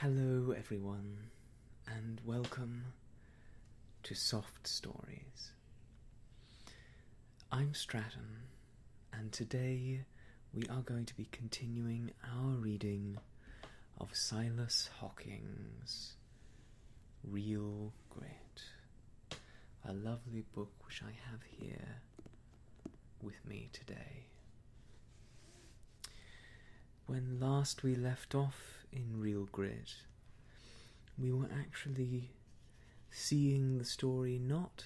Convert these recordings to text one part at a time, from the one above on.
Hello everyone, and welcome to Soft Stories. I'm Stratton, and today we are going to be continuing our reading of Silas Hocking's Real Grit, a lovely book which I have here with me today. When last we left off in Real Grit, we were actually seeing the story not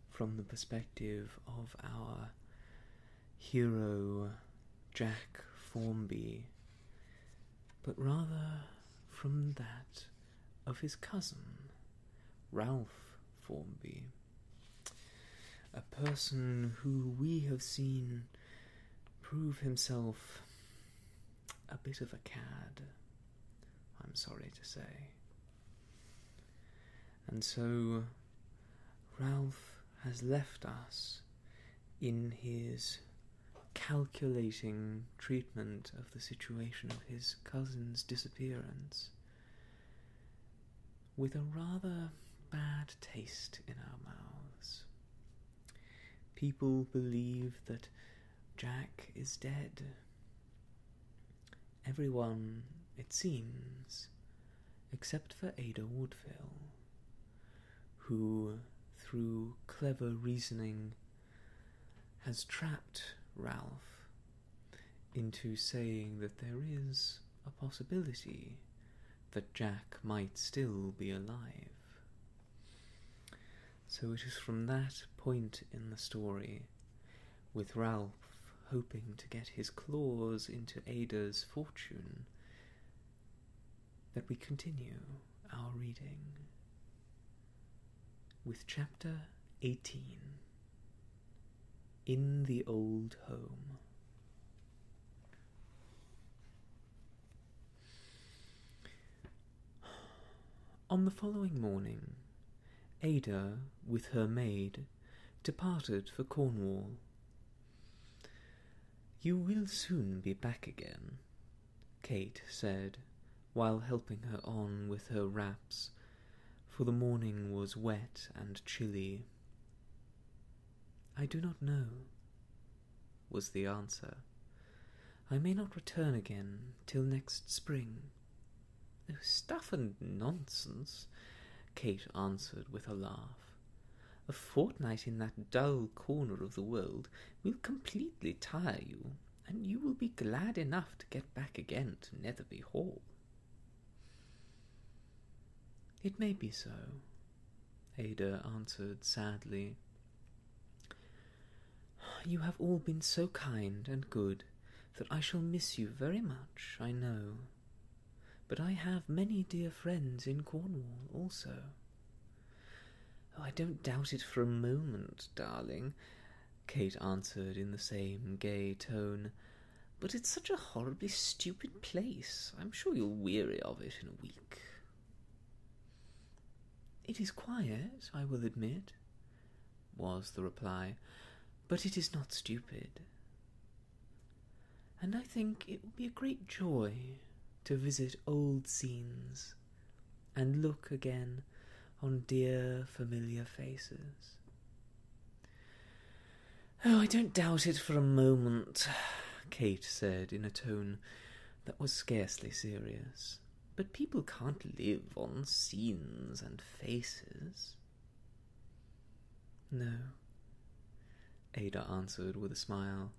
from the perspective of our hero Jack Formby, but rather from that of his cousin Ralph Formby, a person who we have seen prove himself a bit of a cad, I'm sorry to say. And so Ralph has left us in his calculating treatment of the situation of his cousin's disappearance with a rather bad taste in our mouths. People believe that Jack is dead. Everyone, it seems, except for Ada Woodville, who, through clever reasoning, has trapped Ralph into saying that there is a possibility that Jack might still be alive. So it is from that point in the story, with Ralph hoping to get his claws into Ada's fortune, that we continue our reading with Chapter 18, In the Old Home. On the following morning, Ada, with her maid, departed for Cornwall. "You will soon be back again," Kate said, while helping her on with her wraps, for the morning was wet and chilly. "I do not know," was the answer. "I may not return again till next spring." "Oh, stuff and nonsense," Kate answered with a laugh. "A fortnight in that dull corner of the world will completely tire you, and you will be glad enough to get back again to Netherby Hall." "It may be so," Ada answered sadly. "You have all been so kind and good that I shall miss you very much, I know. But I have many dear friends in Cornwall also." "Oh, I don't doubt it for a moment, darling," Kate answered in the same gay tone. "But it's such a horribly stupid place. I'm sure you'll weary of it in a week." "It is quiet, I will admit," was the reply, "but it is not stupid. And I think it will be a great joy to visit old scenes and look again on dear familiar faces." "Oh, I don't doubt it for a moment," Kate said in a tone that was scarcely serious. "But people can't live on scenes and faces." "No," Ada answered with a smile.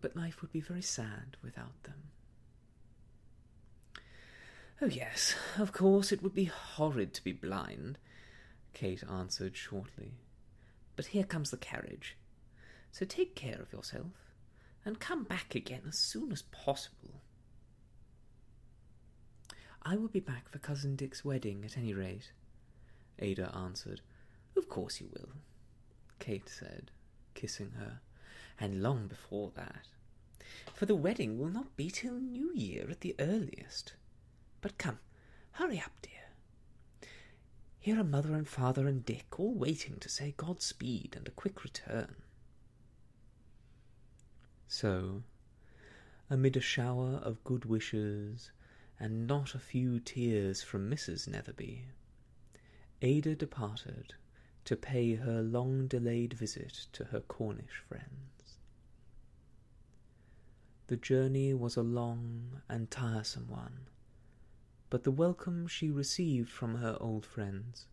"But life would be very sad without them." "Oh yes, of course it would be horrid to be blind," Kate answered shortly. "But here comes the carriage. So take care of yourself, and come back again as soon as possible." "I will be back for Cousin Dick's wedding at any rate," Ada answered. "Of course you will," Kate said, kissing her, "and long before that. For the wedding will not be till New Year at the earliest. But come, hurry up, dear. Here are Mother and Father and Dick all waiting to say Godspeed and a quick return." So, amid a shower of good wishes and not a few tears from Mrs. Netherby, Ada departed to pay her long-delayed visit to her Cornish friends. The journey was a long and tiresome one, but the welcome she received from her old friends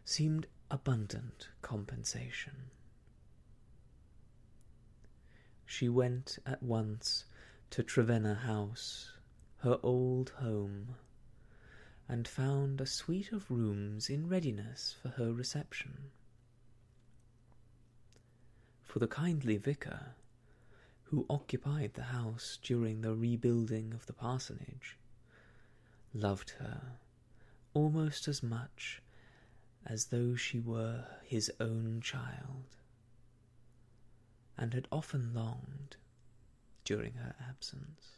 seemed abundant compensation. She went at once to Trevenna House, her old home, and found a suite of rooms in readiness for her reception. For the kindly vicar, who occupied the house during the rebuilding of the parsonage, loved her almost as much as though she were his own child, and had often longed, during her absence,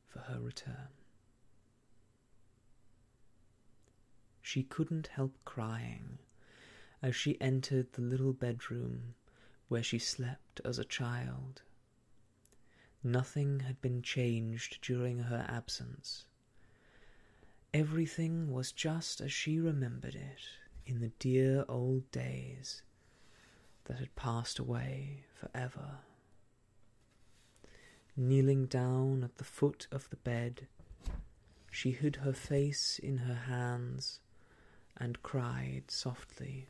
for her return. She couldn't help crying as she entered the little bedroom where she slept as a child. Nothing had been changed during her absence. Everything was just as she remembered it in the dear old days that had passed away forever. Kneeling down at the foot of the bed, she hid her face in her hands and cried softly,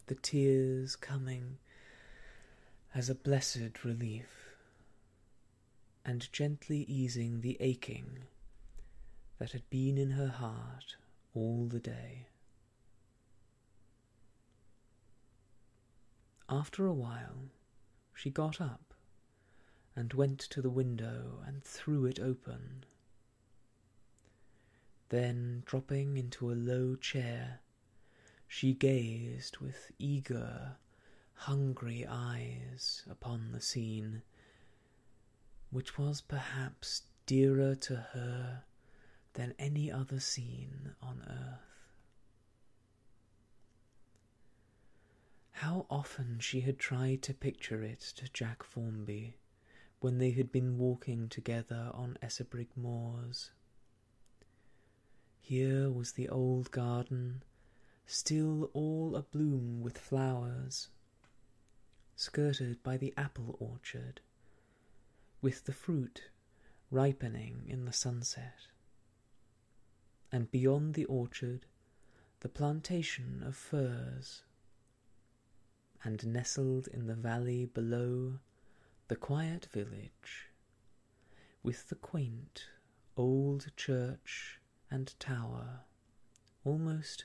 the tears coming as a blessed relief, and gently easing the aching that had been in her heart all the day. After a while, she got up and went to the window and threw it open. Then, dropping into a low chair, she gazed with eager, hungry eyes upon the scene, which was perhaps dearer to her than any other scene on earth. How often she had tried to picture it to Jack Formby when they had been walking together on Essebrigg moors. Here was the old garden, still all abloom with flowers, skirted by the apple orchard, with the fruit ripening in the sunset, and beyond the orchard the plantation of firs, and nestled in the valley below the quiet village, with the quaint old church and tower almost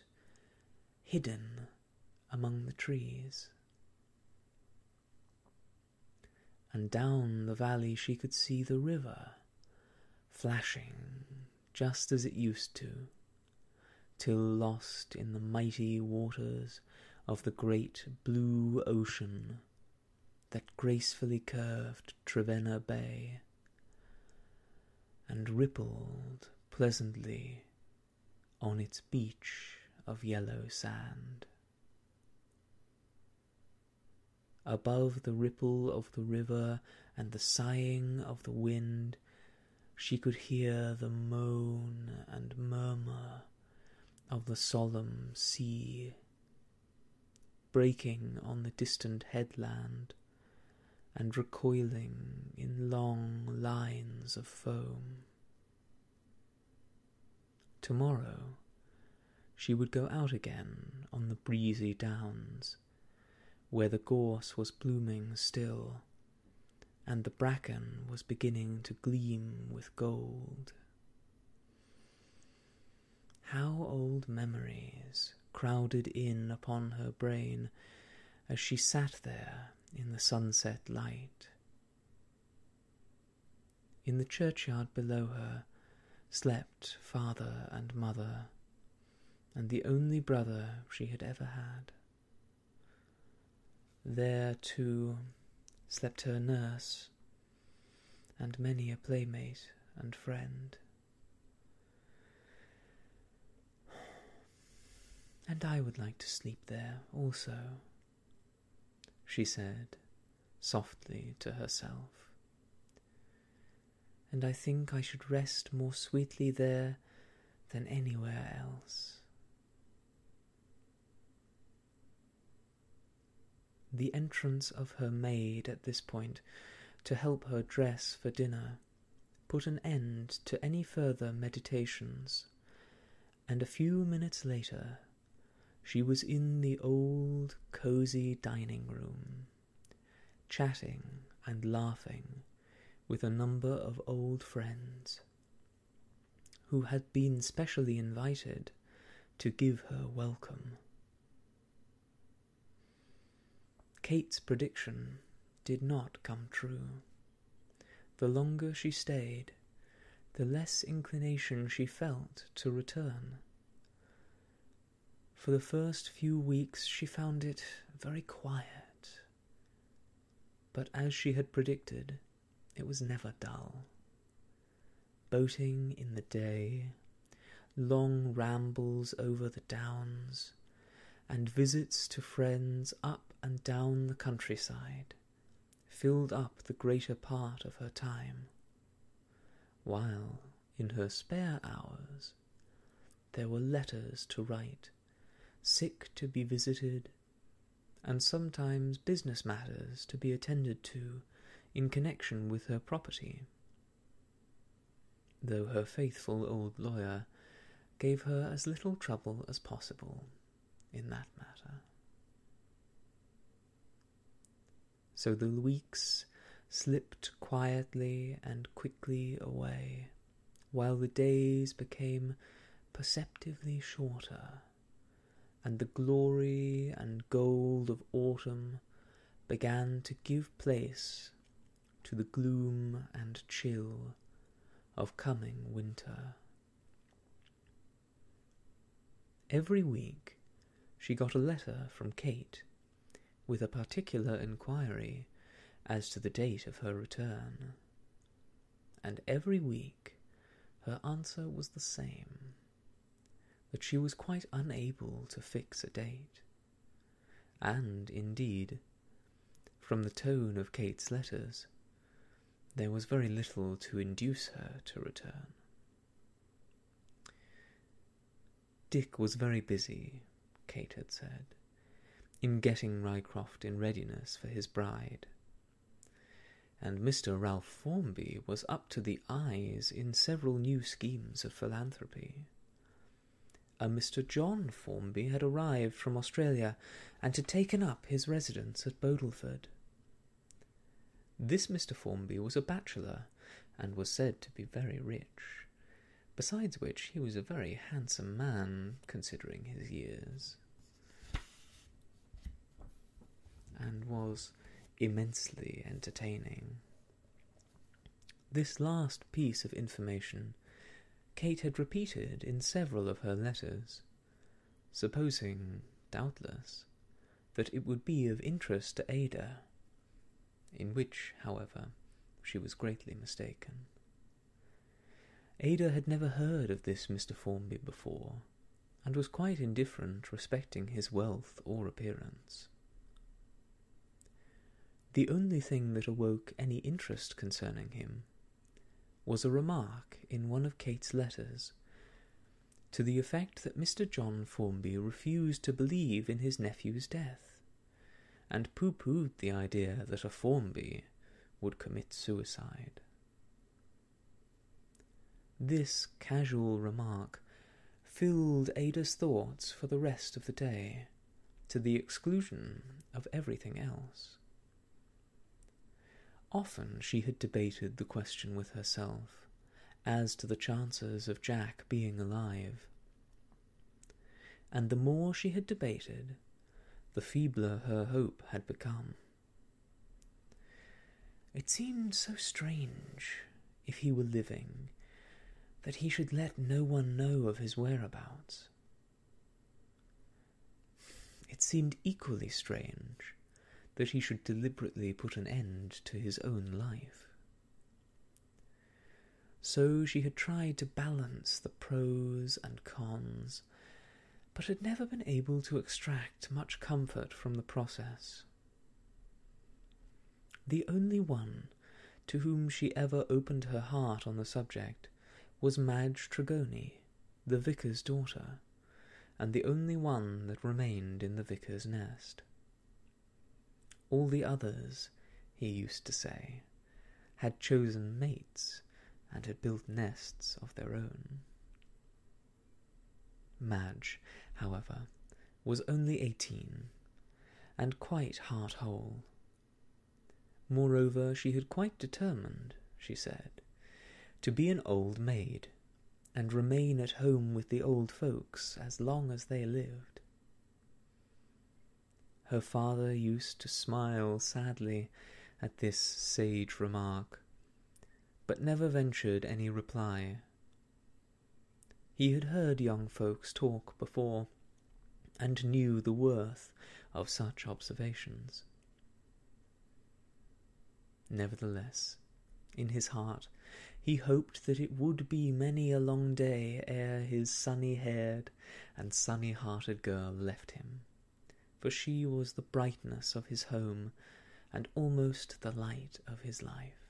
hidden among the trees. And down the valley she could see the river, flashing just as it used to, till lost in the mighty waters of the great blue ocean that gracefully curved Trevenna Bay, and rippled pleasantly on its beach of yellow sand. Above the ripple of the river and the sighing of the wind, she could hear the moan and murmur of the solemn sea, breaking on the distant headland and recoiling in long lines of foam. Tomorrow she would go out again on the breezy downs, where the gorse was blooming still, and the bracken was beginning to gleam with gold. How old memories crowded in upon her brain as she sat there in the sunset light. In the churchyard below her slept father and mother, and the only brother she had ever had. There, too, slept her nurse, and many a playmate and friend. And I would like to sleep there also, she said softly to herself, and I think I should rest more sweetly there than anywhere else." The entrance of her maid at this point to help her dress for dinner put an end to any further meditations, and a few minutes later she was in the old cosy dining room, chatting and laughing with a number of old friends who had been specially invited to give her welcome. Kate's prediction did not come true. The longer she stayed, the less inclination she felt to return. For the first few weeks she found it very quiet, but as she had predicted, it was never dull. Boating in the day, long rambles over the downs, and visits to friends up and down the countryside filled up the greater part of her time, while in her spare hours there were letters to write, sick to be visited, and sometimes business matters to be attended to in connection with her property, though her faithful old lawyer gave her as little trouble as possible in that matter. So the weeks slipped quietly and quickly away, while the days became perceptibly shorter, and the glory and gold of autumn began to give place to the gloom and chill of coming winter. Every week she got a letter from Kate with a particular inquiry as to the date of her return, and every week her answer was the same, that she was quite unable to fix a date, and, indeed, from the tone of Kate's letters, there was very little to induce her to return. Dick was very busy, Kate had said, in getting Rycroft in readiness for his bride, and Mr. Ralph Formby was up to the eyes in several new schemes of philanthropy. A Mr. John Formby had arrived from Australia and had taken up his residence at Bodelford. This Mr. Formby was a bachelor, and was said to be very rich, besides which he was a very handsome man, considering his years, and was immensely entertaining. This last piece of information Kate had repeated in several of her letters, supposing, doubtless, that it would be of interest to Ada, in which, however, she was greatly mistaken. Ada had never heard of this Mr. Formby before, and was quite indifferent respecting his wealth or appearance. The only thing that awoke any interest concerning him was a remark in one of Kate's letters to the effect that Mr. John Formby refused to believe in his nephew's death, and pooh-poohed the idea that a Formby would commit suicide. This casual remark filled Ada's thoughts for the rest of the day, to the exclusion of everything else. Often she had debated the question with herself as to the chances of Jack being alive, and the more she had debated, the feebler her hope had become. It seemed so strange, if he were living, that he should let no one know of his whereabouts. It seemed equally strange that he should deliberately put an end to his own life. So she had tried to balance the pros and cons, but had never been able to extract much comfort from the process. The only one to whom she ever opened her heart on the subject was Madge Tregony, the vicar's daughter, and the only one that remained in the vicar's nest. All the others, he used to say, had chosen mates and had built nests of their own. Madge, however, was only 18, and quite heart-whole. Moreover, she had quite determined, she said, to be an old maid, and remain at home with the old folks as long as they lived. Her father used to smile sadly at this sage remark, but never ventured any reply. He had heard young folks talk before, and knew the worth of such observations. Nevertheless, in his heart, he hoped that it would be many a long day ere his sunny-haired and sunny-hearted girl left him, for she was the brightness of his home and almost the light of his life.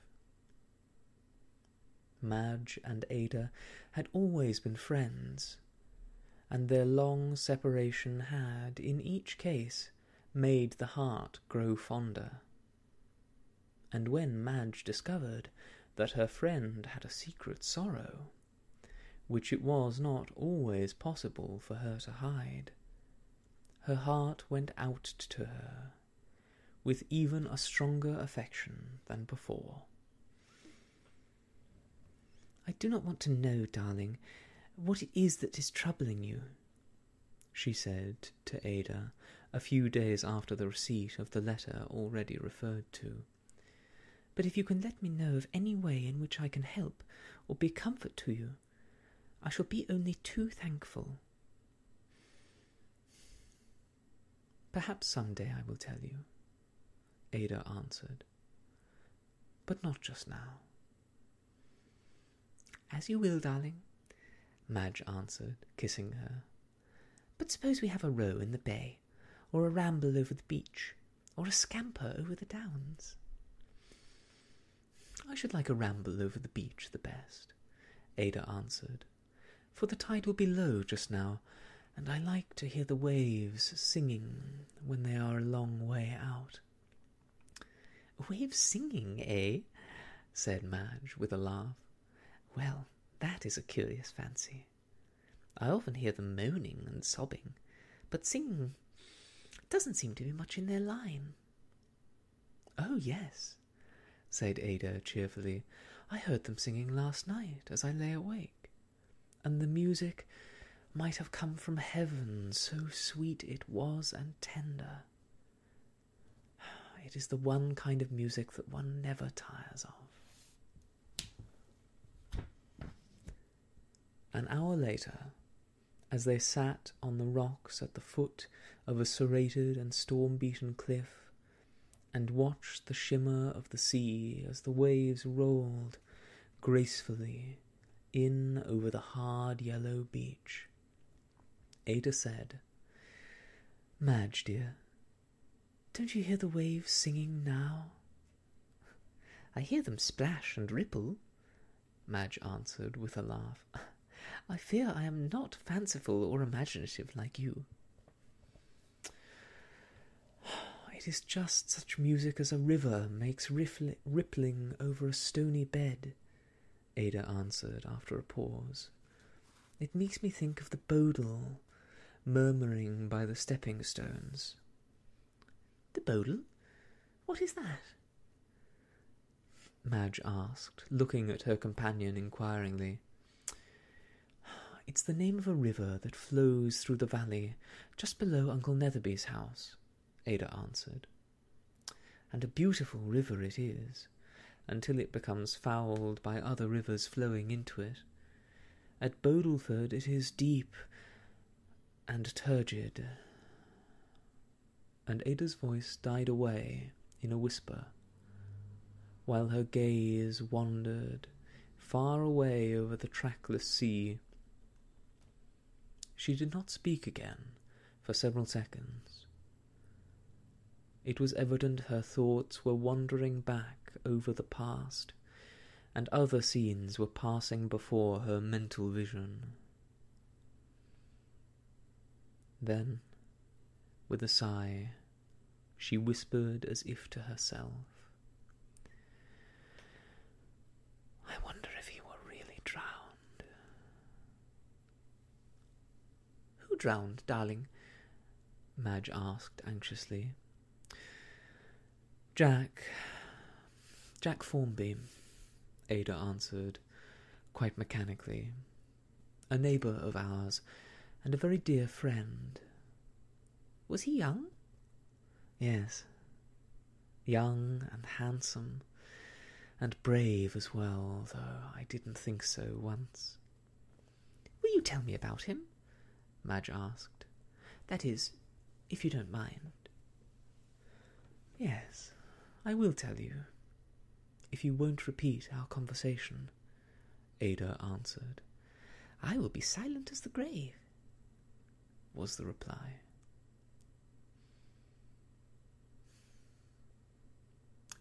Madge and Ada had always been friends, and their long separation had, in each case, made the heart grow fonder. And when Madge discovered that her friend had a secret sorrow, which it was not always possible for her to hide, her heart went out to her with even a stronger affection than before. "I do not want to know, darling, what it is that is troubling you," she said to Ada a few days after the receipt of the letter already referred to. "But if you can let me know of any way in which I can help or be a comfort to you, I shall be only too thankful." "Perhaps some day I will tell you," Ada answered, "but not just now." "As you will, darling," Madge answered, kissing her. "But suppose we have a row in the bay, or a ramble over the beach, or a scamper over the downs?" "I should like a ramble over the beach the best," Ada answered, "for the tide will be low just now, and I like to hear the waves singing when they are a long way out." "Waves singing, eh?" said Madge, with a laugh. "Well, that is a curious fancy. I often hear them moaning and sobbing, but singing doesn't seem to be much in their line." "Oh, yes," said Ada cheerfully. "I heard them singing last night as I lay awake, and the music might have come from heaven, so sweet it was and tender. It is the one kind of music that one never tires of." An hour later, as they sat on the rocks at the foot of a serrated and storm-beaten cliff, and watched the shimmer of the sea as the waves rolled gracefully in over the hard yellow beach, Ada said, "Madge, dear, don't you hear the waves singing now?" "I hear them splash and ripple," Madge answered with a laugh. "I fear I am not fanciful or imaginative like you." "It is just such music as a river makes rippling over a stony bed," Ada answered after a pause. "It makes me think of the Bodle murmuring by the stepping stones." "The Bodle? What is that?" Madge asked, looking at her companion inquiringly. "It's the name of a river that flows through the valley just below Uncle Netherby's house," Ada answered. "And a beautiful river it is, until it becomes fouled by other rivers flowing into it. At Bodleford it is deep and turgid." And Ada's voice died away in a whisper, while her gaze wandered far away over the trackless sea. She did not speak again for several seconds. It was evident her thoughts were wandering back over the past, and other scenes were passing before her mental vision. Then, with a sigh, she whispered as if to herself, "I wonder if he were really drowned." "Who drowned, darling?" Madge asked anxiously. Jack Formby," Ada answered, quite mechanically. "A neighbour of ours, and a very dear friend." "Was he young?" "Yes, young and handsome, and brave as well, though I didn't think so once." "Will you tell me about him?" Madge asked. "That is, if you don't mind." "Yes, I will tell you, if you won't repeat our conversation," Ada answered. "I will be silent as the grave," was the reply.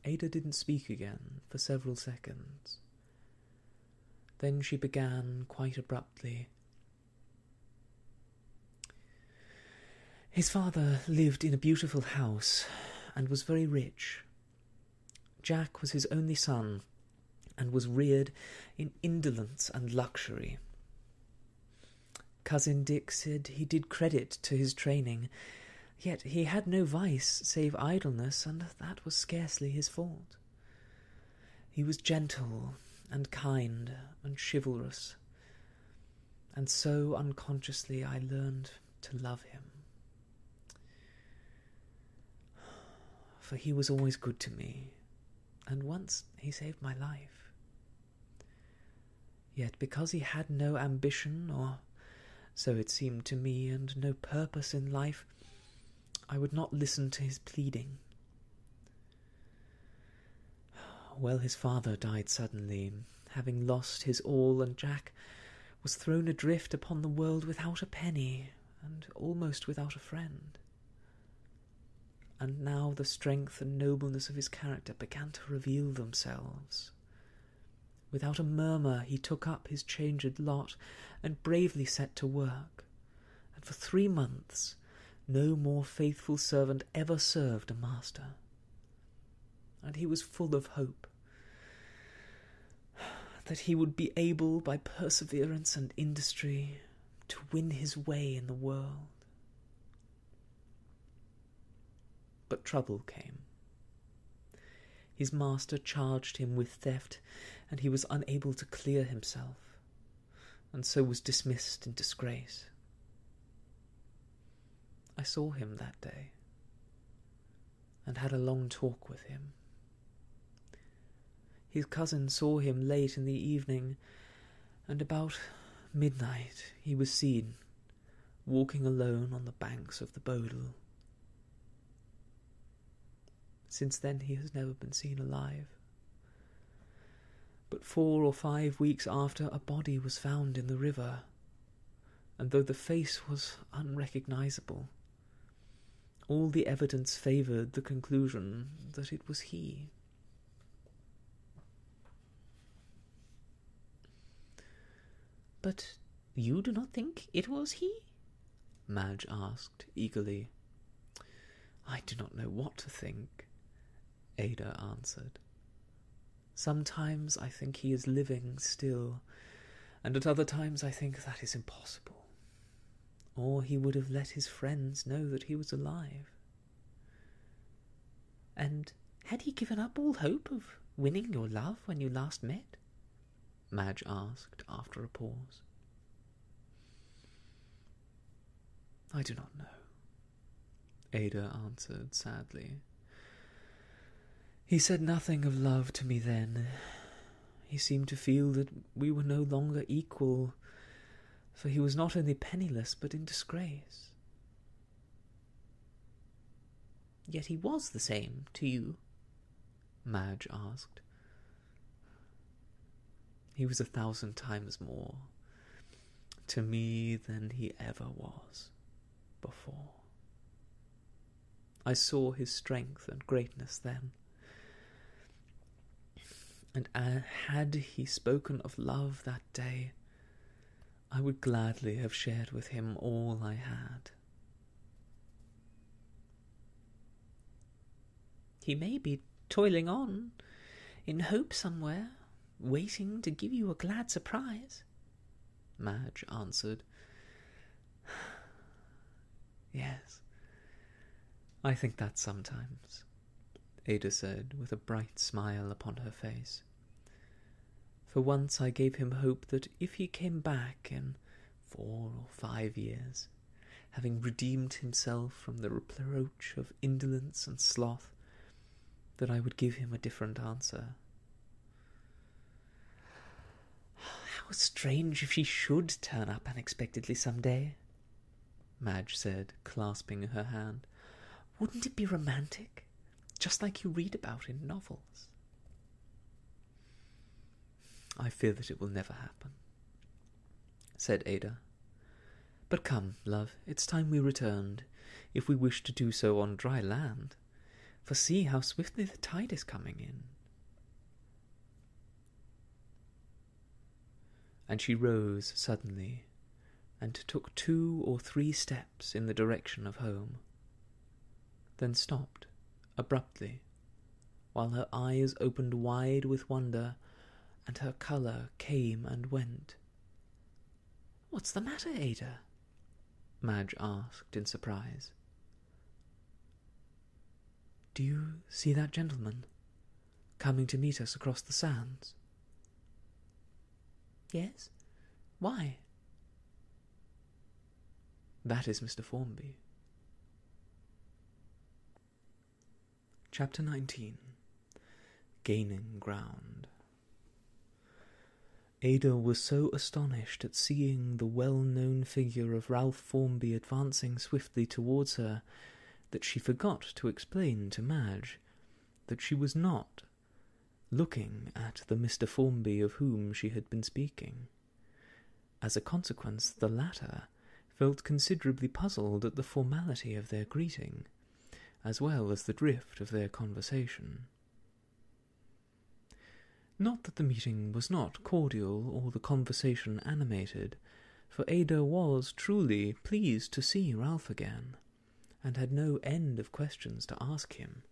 Ada didn't speak again for several seconds. Then she began quite abruptly. "His father lived in a beautiful house and was very rich. Jack was his only son and was reared in indolence and luxury. Cousin Dick said he did credit to his training, yet he had no vice save idleness, and that was scarcely his fault. He was gentle and kind and chivalrous, and so unconsciously I learned to love him. For he was always good to me, and once he saved my life. Yet because he had no ambition, or so it seemed to me, and no purpose in life, I would not listen to his pleading. Well, his father died suddenly, having lost his all, and Jack was thrown adrift upon the world without a penny, and almost without a friend. And now the strength and nobleness of his character began to reveal themselves. Without a murmur he took up his changed lot, and bravely set to work, and for 3 months no more faithful servant ever served a master. And he was full of hope that he would be able, by perseverance and industry, to win his way in the world. But trouble came. His master charged him with theft, and he was unable to clear himself, and so was dismissed in disgrace. I saw him that day, and had a long talk with him. His cousin saw him late in the evening, and about midnight he was seen walking alone on the banks of the Bodle. Since then he has never been seen alive. But 4 or 5 weeks after, a body was found in the river, and though the face was unrecognizable, all the evidence favoured the conclusion that it was he. "But you do not think it was he?" Madge asked eagerly. "I do not know what to think," Ada answered. "Sometimes I think he is living still, and at other times I think that is impossible. Or he would have let his friends know that he was alive." "And had he given up all hope of winning your love when you last met?" Madge asked after a pause. "I do not know," Ada answered sadly. "He said nothing of love to me then. He seemed to feel that we were no longer equal, for he was not only penniless but in disgrace." "Yet he was the same to you?" Madge asked. "He was 1,000 times more to me than he ever was before. I saw his strength and greatness then. And had he spoken of love that day, I would gladly have shared with him all I had. He may be toiling on, in hope somewhere, waiting to give you a glad surprise, Madge answered. Yes, I think that sometimes, Ada said, with a bright smile upon her face. For once I gave him hope that if he came back in 4 or 5 years, having redeemed himself from the reproach of indolence and sloth, that I would give him a different answer. How strange if she should turn up unexpectedly some day, Madge said, clasping her hand. Wouldn't it be romantic? Just like you read about in novels. I fear that it will never happen, said Ada. But come, love, it's time we returned, if we wish to do so on dry land, for see how swiftly the tide is coming in. And she rose suddenly, and took 2 or 3 steps in the direction of home, then stopped abruptly, while her eyes opened wide with wonder, and her colour came and went. "What's the matter, Ada?" Madge asked in surprise. "Do you see that gentleman coming to meet us across the sands?" "Yes. Why?" "That is Mr. Formby." Chapter 19. Gaining Ground. Ada was so astonished at seeing the well-known figure of Ralph Formby advancing swiftly towards her that she forgot to explain to Madge that she was not looking at the Mr. Formby of whom she had been speaking. As a consequence, the latter felt considerably puzzled at the formality of their greeting, as well as the drift of their conversation. Not that the meeting was not cordial or the conversation animated, for Ada was truly pleased to see Ralph again, and had no end of questions to ask him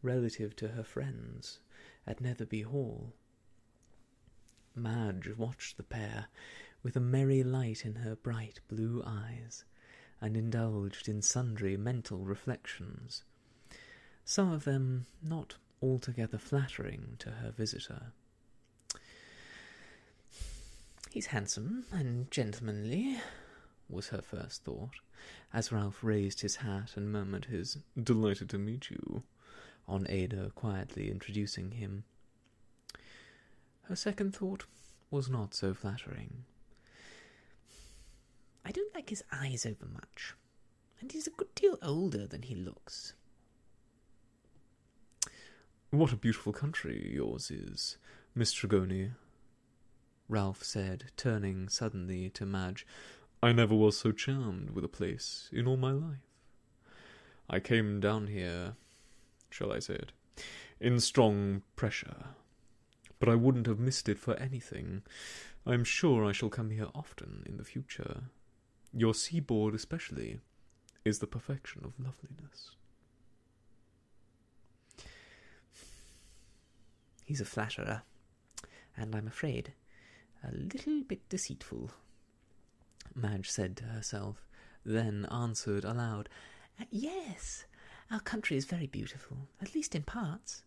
relative to her friends at Netherby Hall. Madge watched the pair with a merry light in her bright blue eyes, and indulged in sundry mental reflections, some of them not altogether flattering to her visitor. "He's handsome and gentlemanly," was her first thought, as Ralph raised his hat and murmured his "delighted to meet you" on Ada quietly introducing him. Her second thought was not so flattering. "I don't like his eyes overmuch, and he's a good deal older than he looks." "What a beautiful country yours is, Miss Tregony," Ralph said, turning suddenly to Madge. "I never was so charmed with a place in all my life. I came down here, shall I say it, in strong pressure, but I wouldn't have missed it for anything. I am sure I shall come here often in the future. Your seaboard especially is the perfection of loveliness." "He's a flatterer, and I'm afraid a little bit deceitful," Madge said to herself, then answered aloud, "Yes, our country is very beautiful, at least in parts,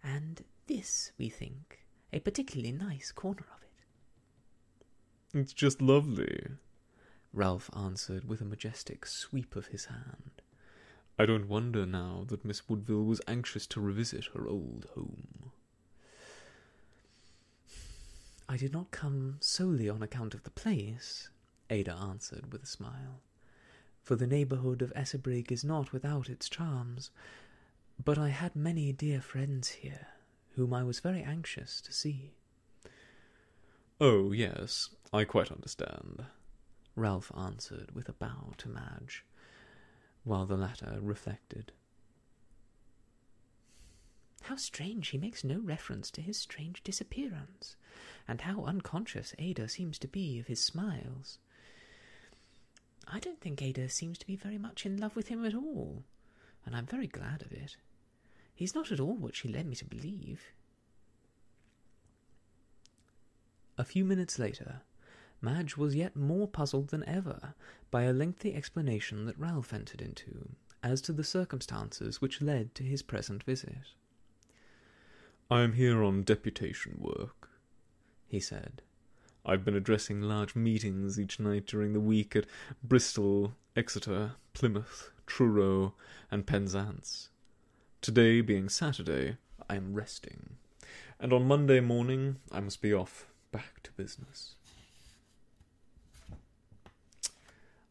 and this, we think, a particularly nice corner of it." "It's just lovely," Ralph answered with a majestic sweep of his hand. "I don't wonder now that Miss Woodville was anxious to revisit her old home." "I did not come solely on account of the place," Ada answered with a smile, "for the neighbourhood of Essebrigg is not without its charms, but I had many dear friends here, whom I was very anxious to see." "Oh, yes, I quite understand," Ralph answered with a bow to Madge, while the latter reflected. How strange he makes no reference to his strange disappearance, and how unconscious Ada seems to be of his smiles. I don't think Ada seems to be very much in love with him at all, and I'm very glad of it. He's not at all what she led me to believe." A few minutes later, Madge was yet more puzzled than ever by a lengthy explanation that Ralph entered into as to the circumstances which led to his present visit. "I am here on deputation work," he said. "I've been addressing large meetings each night during the week at Bristol, Exeter, Plymouth, Truro, and Penzance. Today being Saturday, I am resting, and on Monday morning I must be off back to business."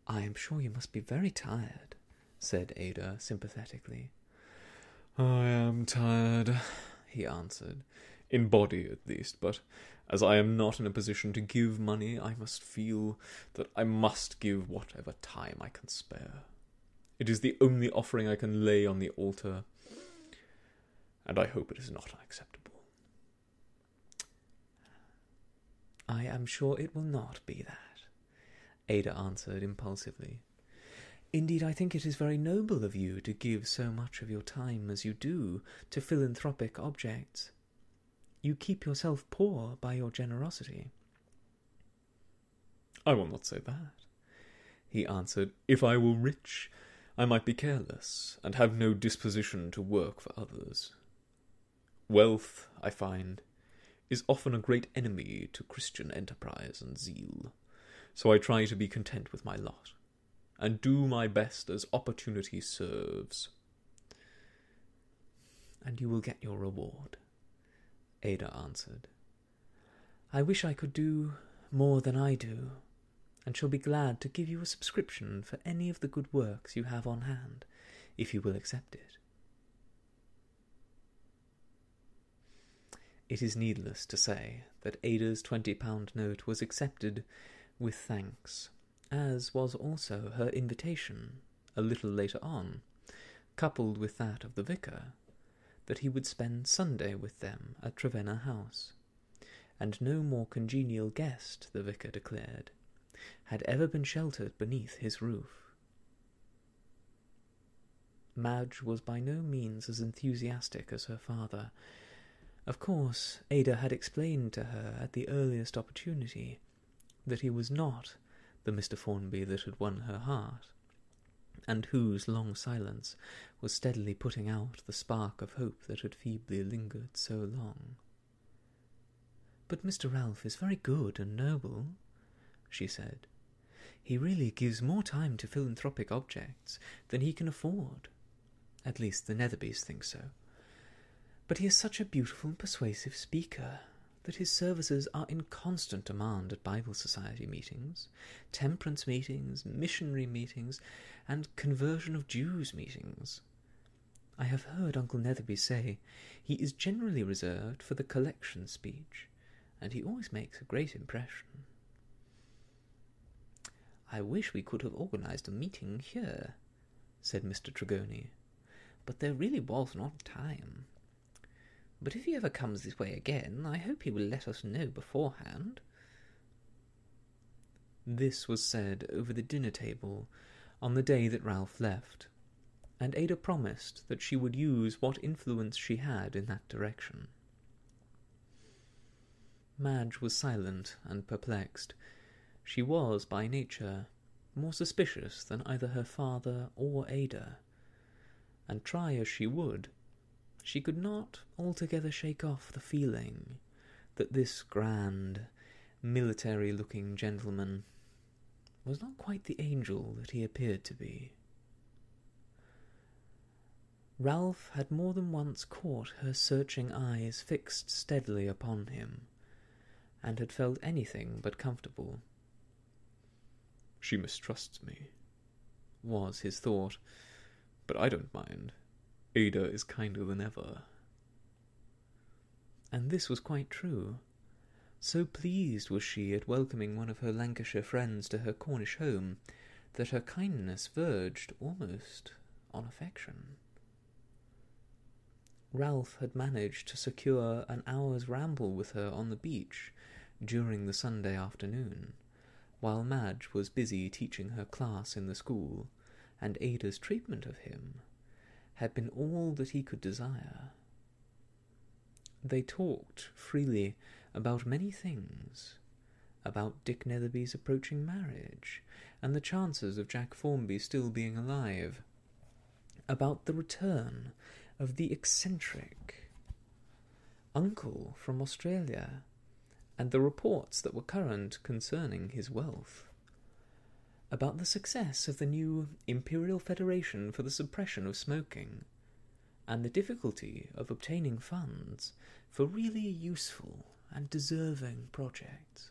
"I am sure you must be very tired," said Ada sympathetically. "I am tired," he answered, "in body at least, but as I am not in a position to give money, I must feel that I must give whatever time I can spare. It is the only offering I can lay on the altar, and I hope it is not unacceptable." "I am sure it will not be that," Ada answered impulsively. "Indeed, I think it is very noble of you to give so much of your time as you do to philanthropic objects. You keep yourself poor by your generosity." "I will not say that," he answered. "If I were rich, I might be careless, and have no disposition to work for others. Wealth, I find, is often a great enemy to Christian enterprise and zeal, so I try to be content with my lot, and do my best as opportunity serves." "And you will get your reward," Ada answered. "I wish I could do more than I do, and shall be glad to give you a subscription for any of the good works you have on hand, if you will accept it." It is needless to say that Ada's £20 note was accepted with thanks, as was also her invitation, a little later on, coupled with that of the vicar, that he would spend Sunday with them at Trevenna House, and no more congenial guest, the vicar declared, had ever been sheltered beneath his roof. Madge was by no means as enthusiastic as her father. Of course, Ada had explained to her at the earliest opportunity that he was not the Mr. Formby that had won her heart, and whose long silence was steadily putting out the spark of hope that had feebly lingered so long. "But Mr. Ralph is very good and noble," she said. "He really gives more time to philanthropic objects than he can afford. At least the Netherbys think so. But he is such a beautiful and persuasive speaker that his services are in constant demand at Bible Society meetings, temperance meetings, missionary meetings, and conversion of Jews meetings. I have heard Uncle Netherby say he is generally reserved for the collection speech, and he always makes a great impression." "I wish we could have organised a meeting here," said Mr. Tregony, "but there really was not time. But if he ever comes this way again, I hope he will let us know beforehand." This was said over the dinner-table on the day that Ralph left, and Ada promised that she would use what influence she had in that direction. Madge was silent and perplexed. She was, by nature, more suspicious than either her father or Ada, and try as she would, she could not altogether shake off the feeling that this grand, military-looking gentleman was not quite the angel that he appeared to be. Ralph had more than once caught her searching eyes fixed steadily upon him, and had felt anything but comfortable. "She mistrusts me," was his thought, "but I don't mind. Ada is kinder than ever." And this was quite true. So pleased was she at welcoming one of her Lancashire friends to her Cornish home, that her kindness verged almost on affection. Ralph had managed to secure an hour's ramble with her on the beach during the Sunday afternoon, while Madge was busy teaching her class in the school, and Ada's treatment of him had been all that he could desire. They talked freely about many things, about Dick Netherby's approaching marriage, and the chances of Jack Formby still being alive, about the return of the eccentric uncle from Australia, and the reports that were current concerning his wealth, about the success of the new Imperial Federation for the suppression of smoking, and the difficulty of obtaining funds for really useful and deserving projects.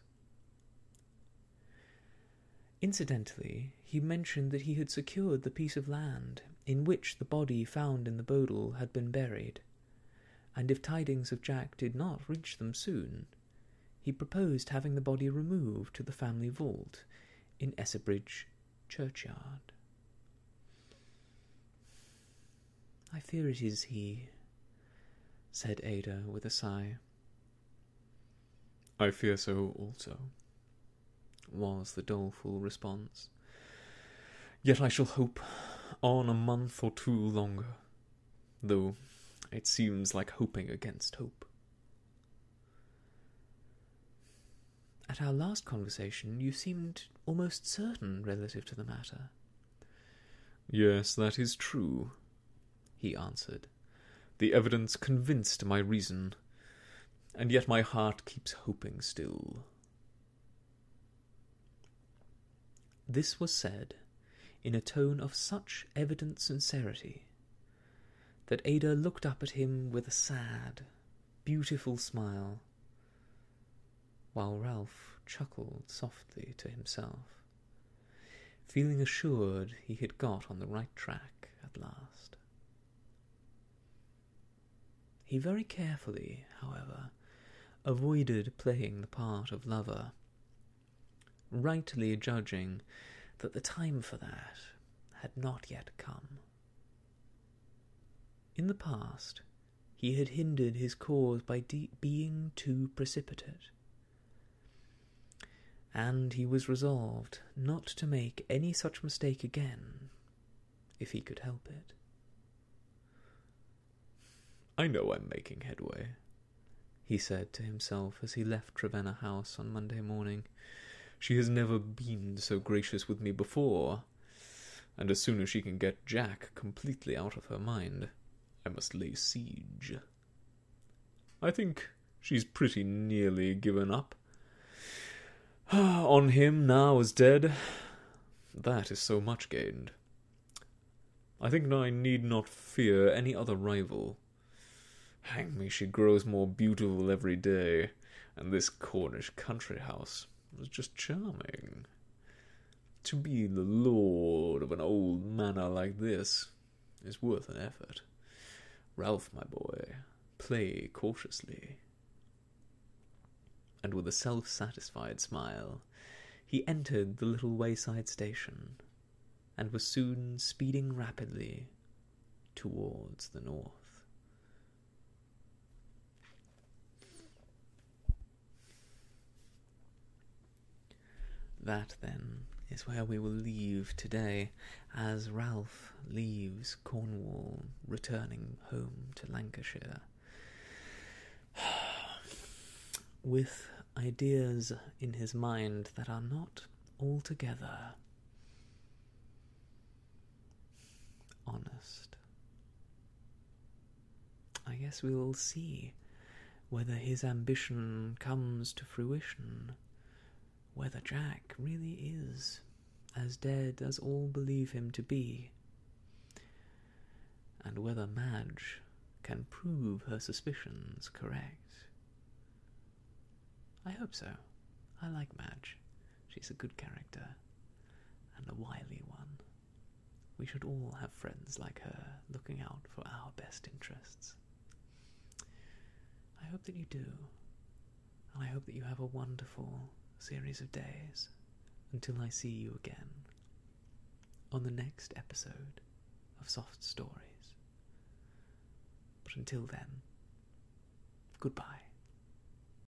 Incidentally, he mentioned that he had secured the piece of land in which the body found in the Bodle had been buried, and if tidings of Jack did not reach them soon, he proposed having the body removed to the family vault in Essebridge churchyard. "I fear it is he," said Ada with a sigh. "I fear so also," was the doleful response. "Yet I shall hope on a month or two longer, though it seems like hoping against hope." "At our last conversation you seemed almost certain relative to the matter." "Yes, that is true," he answered. "The evidence convinced my reason, and yet my heart keeps hoping still." This was said in a tone of such evident sincerity that Ada looked up at him with a sad, beautiful smile, while Ralph chuckled softly to himself, feeling assured he had got on the right track at last. He very carefully, however, avoided playing the part of lover, rightly judging that the time for that had not yet come. In the past, he had hindered his cause by being too precipitate, and he was resolved not to make any such mistake again, if he could help it. "I know I'm making headway," he said to himself as he left Trevenna House on Monday morning. "She has never been so gracious with me before, and as soon as she can get Jack completely out of her mind, I must lay siege. I think she's pretty nearly given up on him now as dead. That is so much gained. I think I need not fear any other rival. Hang me, she grows more beautiful every day, and this Cornish country house was just charming. To be the lord of an old manor like this is worth an effort. Ralph, my boy, play cautiously." And with a self-satisfied smile, he entered the little wayside station, and was soon speeding rapidly towards the north. That, then, is where we will leave today, as Ralph leaves Cornwall, returning home to Lancashire, with ideas in his mind that are not altogether honest. I guess we will see whether his ambition comes to fruition, whether Jack really is as dead as all believe him to be, and whether Madge can prove her suspicions correct. I hope so. I like Madge. She's a good character, and a wily one. We should all have friends like her, looking out for our best interests. I hope that you do, and I hope that you have a wonderful series of days until I see you again on the next episode of Soft Stories. But until then, goodbye.